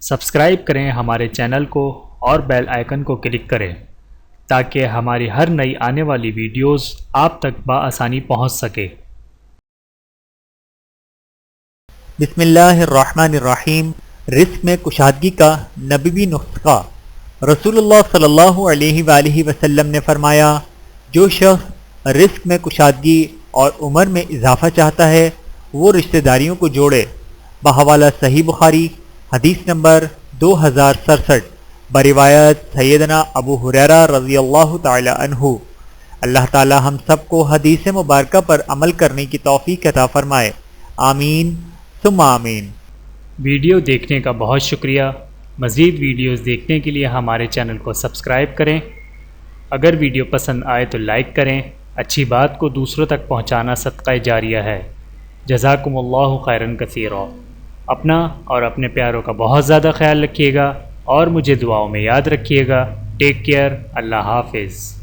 Subscribe کریں ہمارے channel کو اور بیل آئیکن کو کلک کریں تاکہ ہماری ہر نئی آنے والی ویڈیوز آپ تک بآسانی پہنچ سکے۔ بسم اللہ الرحمن الرحیم۔ رزق میں کشادگی کا نبوی نسخہ۔ رسول اللہ صلی اللہ علیہ وآلہ وسلم نے فرمایا، جو شخص رزق میں کشادگی اور عمر میں اضافہ چاہتا ہے وہ رشتہ داریوں کو جوڑے۔ بحوالہ صحیح بخاری، حدیث نمبر 2067، بروایت سیدنا ابو ہریرہ رضی اللہ تعالی عنہ۔ اللہ تعالی ہم سب کو حدیث مبارکہ پر عمل کرنے کی توفیق عطا فرمائے، آمین ثم آمین۔ ویڈیو دیکھنے کا بہت شکریہ۔ مزید ویڈیوز دیکھنے کے لیے ہمارے چینل کو سبسکرائب کریں۔ اگر ویڈیو پسند آئے تو لائک کریں۔ اچھی بات کو دوسروں تک پہنچانا صدقہ جاریہ ہے۔ جزاکم اللہ خیرا کثیرا۔ اپنا اور اپنے پیاروں کا بہت زیادہ خیال رکھیے گا اور مجھے دعاؤں میں یاد رکھیے گا۔ Take care. اللہ حافظ۔